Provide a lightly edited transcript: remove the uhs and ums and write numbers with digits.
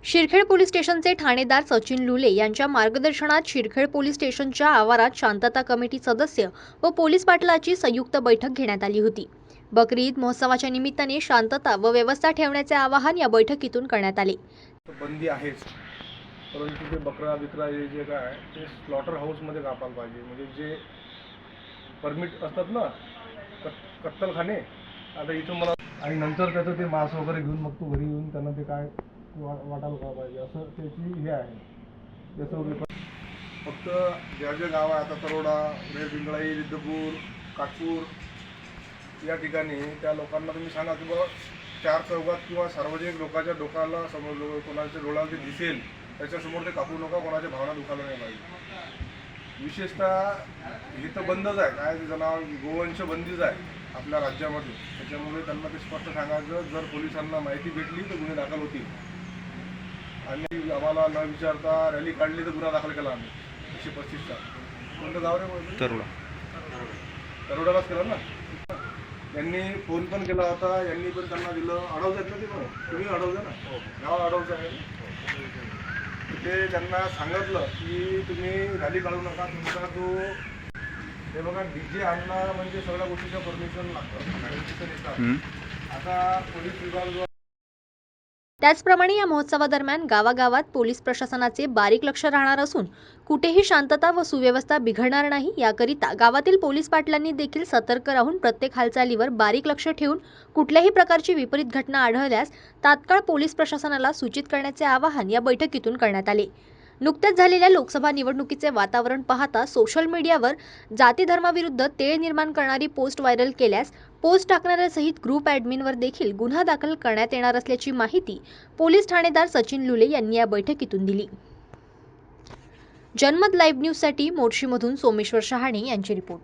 शिरखेड police स्टेशनचे ठाणेदार सचिन लुले यांच्या मार्गदर्शनात शिरखेड पोलीस स्टेशनच्या आवारात शांतता कमिटी सदस्य व पोलीस पाटलाची संयुक्त बैठक घेण्यात आली होती। बकरी ईद महोत्सवाच्या निमित्ताने शांतता व व्यवस्था ठेवण्याचे आवाहन या बैठकीतून करण्यात आले। बंदी आहेच, परंतु ते बकरा विक्रा जे काय आहे ते स्लॉटर हाऊसमध्ये कापायला पाहिजे। म्हणजे जे परमिट असतात ना कत्तलखाने, आता इथून मला आणि नंतर त्याचं ते मांस वगैरे घेऊन मग तू घरी येऊन त्यांना ते काय वाटायला का पाहिजे असं त्याची हे आहे। त्याचं फक्त ज्या जे गाव आहे आता तरोडा, रेरपिंगळाई, रिद्धपूर, काटपूर या ठिकाणी त्या लोकांना तुम्ही सांगा की बाबा चार चौघात किंवा सार्वजनिक लोकांच्या डोक्याला समोर कोणाच्या डोळ्याला ते दिसेल त्याच्यासमोर ते कापू नका, कोणाच्या भावना दुखायला नाही पाहिजे। विशेषतः हे तर बंदच आहे, काय जनावर गोवंश बंदीच आहे आपल्या राज्यामध्ये। त्याच्यामुळे त्यांना ते स्पष्ट सांगायचं, जर पोलिसांना माहिती भेटली तर गुन्हे दाखल होतील आणि आम्हाला न विचारता रॅली काढली तर गुन्हा दाखल केला आम्ही 135चा। कोणतं गाव रे? तरोडालाच केला ना। यांनी फोन पण केला होता, यांनी पण त्यांना दिलं। अडवत आहेत ना ते, पण तुम्ही अडवलं ना, गाव अडवचं आहे ते। त्यांना सांगितलं की तुम्ही रॅली काढू नका, तुमचा जो हे बघा डीजे आणणार म्हणजे सगळ्या गोष्टीचं परमिशन लागतं। आता पोलीस विभाग त्याचप्रमाणे या महोत्सवादरम्यान गावागावात पोलीस प्रशासनाचे बारीक लक्ष राहणार असून कुठेही शांतता व सुव्यवस्था बिघडणार नाही, याकरिता गावातील पोलीस पाटलांनी देखील सतर्क राहून प्रत्येक हालचालीवर बारीक लक्ष ठेवून कुठल्याही प्रकारची विपरीत घटना आढळल्यास तात्काळ पोलीस प्रशासनाला सूचित करण्याचे आवाहन या बैठकीतून करण्यात आले। नुकत्याच झालेल्या लोकसभा निवडणुकीचे वातावरण पाहता सोशल मीडियावर जाती धर्माविरुद्ध तेढ निर्माण करणारी पोस्ट व्हायरल केल्यास पोस्ट टाकणाऱ्यासहित ग्रुप ॲडमिनवर देखील गुन्हा दाखल करण्यात येणार असल्याची माहिती पोलीस ठाणेदार सचिन लुले यांनी या बैठकीतून दिली। जनमत लाईव्ह न्यूजसाठी मोर्शीमधून सोमेश्वर शहाणे यांची रिपोर्ट।